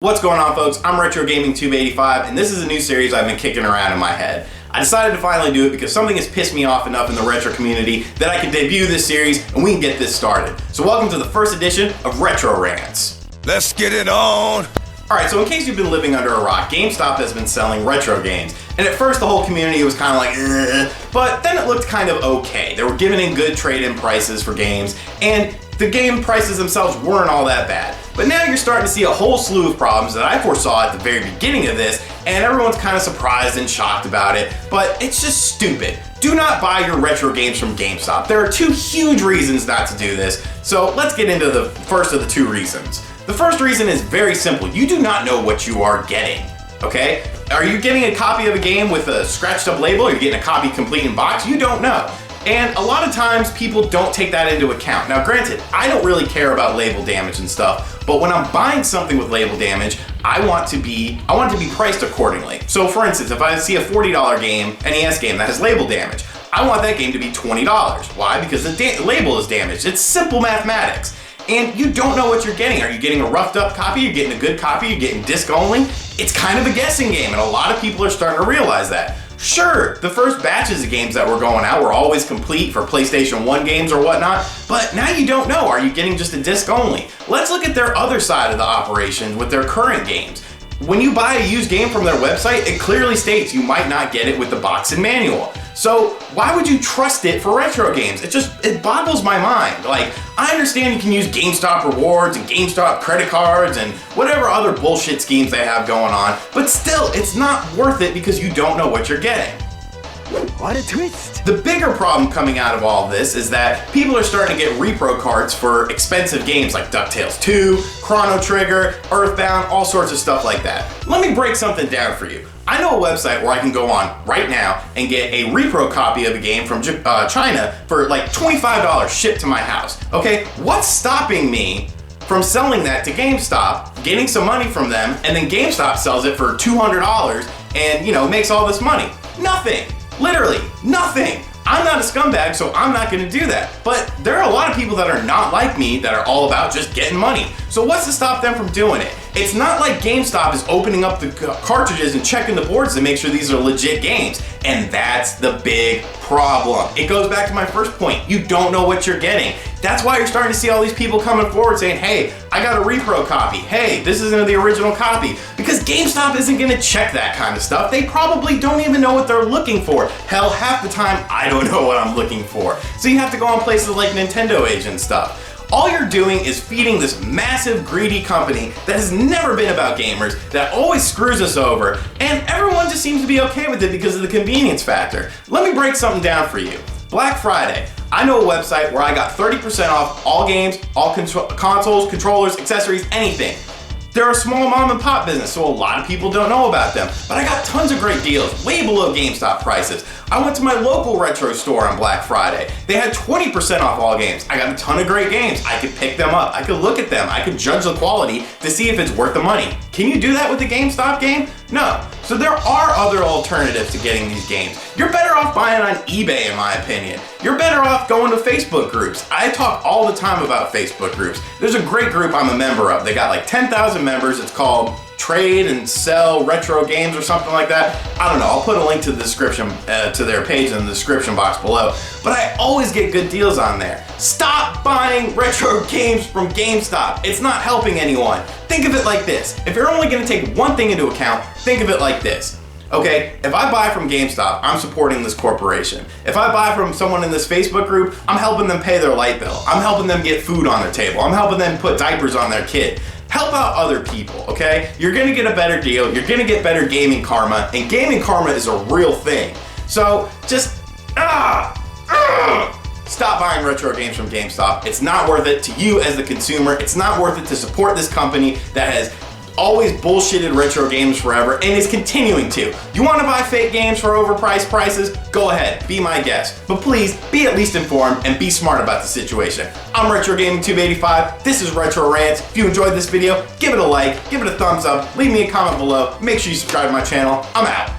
What's going on, folks? I'm Retro Gaming 285, and this is a new series I've been kicking around in my head. I decided to finally do it because something has pissed me off enough in the retro community that I can debut this series and we can get this started. So welcome to the first edition of Retro Rants. Let's get it on! Alright, so in case you've been living under a rock, GameStop has been selling retro games. And at first the whole community was kind of like, ugh, but then it looked kind of okay. They were giving in good trade-in prices for games, and the game prices themselves weren't all that bad. But now you're starting to see a whole slew of problems that I foresaw at the very beginning of this, and everyone's kind of surprised and shocked about it, but it's just stupid. Do not buy your retro games from GameStop. There are two huge reasons not to do this, so let's get into the first of the two reasons. The first reason is very simple. You do not know what you are getting, okay? Are you getting a copy of a game with a scratched up label? Are you getting a copy complete in box? You don't know. And a lot of times people don't take that into account. Now granted, I don't really care about label damage and stuff, but when I'm buying something with label damage, I want it to be priced accordingly. So for instance, if I see a $40 game, NES game that has label damage, I want that game to be $20. Why? Because the label is damaged. It's simple mathematics. And you don't know what you're getting. Are you getting a roughed up copy? You're getting a good copy? You're getting disc only? It's kind of a guessing game, and a lot of people are starting to realize that. Sure, the first batches of games that were going out were always complete for PlayStation 1 games or whatnot, but now you don't know. Are you getting just a disc only? Let's look at their other side of the operation with their current games. When you buy a used game from their website, it clearly states you might not get it with the box and manual. So why would you trust it for retro games? It boggles my mind. Like, I understand you can use GameStop rewards and GameStop credit cards and whatever other bullshit schemes they have going on, but still, it's not worth it because you don't know what you're getting. What a twist! The bigger problem coming out of all of this is that people are starting to get repro cards for expensive games like DuckTales 2, Chrono Trigger, Earthbound, all sorts of stuff like that. Let me break something down for you. I know a website where I can go on right now and get a repro copy of a game from China for like $25 shipped to my house. Okay, what's stopping me from selling that to GameStop, getting some money from them, and then GameStop sells it for $200 and, makes all this money? Nothing. Literally nothing. I'm not a scumbag, so I'm not gonna do that. But there are a lot of people that are not like me that are all about just getting money. So what's to stop them from doing it? It's not like GameStop is opening up the cartridges and checking the boards to make sure these are legit games. And that's the big problem. It goes back to my first point. You don't know what you're getting. That's why you're starting to see all these people coming forward saying, hey, I got a repro copy. Hey, this isn't the original copy. Because GameStop isn't gonna check that kind of stuff. They probably don't even know what they're looking for. Hell, half the time, I don't know what I'm looking for. So you have to go on places like Nintendo Age and stuff. All you're doing is feeding this massive greedy company that has never been about gamers, that always screws us over, and everyone just seems to be okay with it because of the convenience factor. Let me break something down for you. Black Friday. I know a website where I got 30% off all games, all consoles, controllers, accessories, anything. They're a small mom and pop business, so a lot of people don't know about them. But I got tons of great deals, way below GameStop prices. I went to my local retro store on Black Friday. They had 20% off all games. I got a ton of great games. I could pick them up. I could look at them. I could judge the quality to see if it's worth the money. Can you do that with the GameStop game? No. So there are other alternatives to getting these games. You're better off buying on eBay, in my opinion. You're better off going to Facebook groups. I talk all the time about Facebook groups. There's a great group I'm a member of. They got like 10,000 members. It's called Trade and Sell Retro Games or something like that. I don't know. I'll put a link to the description, to their page in the description box below. But I always get good deals on there. Stop buying retro games from GameStop. It's not helping anyone. Think of it like this. If you're only going to take one thing into account, think of it like this. Okay, if I buy from GameStop, I'm supporting this corporation. If I buy from someone in this Facebook group, I'm helping them pay their light bill. I'm helping them get food on their table. I'm helping them put diapers on their kid. Help out other people, okay? You're gonna get a better deal. You're gonna get better gaming karma, and gaming karma is a real thing. So just, stop buying retro games from GameStop. It's not worth it to you as the consumer. It's not worth it to support this company that has always bullshitted retro games forever and is continuing to. You want to buy fake games for overpriced prices? Go ahead, be my guest. But please, be at least informed and be smart about the situation. I'm Retro Gaming 285. This is Retro Rants. If you enjoyed this video, give it a like, give it a thumbs up, leave me a comment below, make sure you subscribe to my channel. I'm out.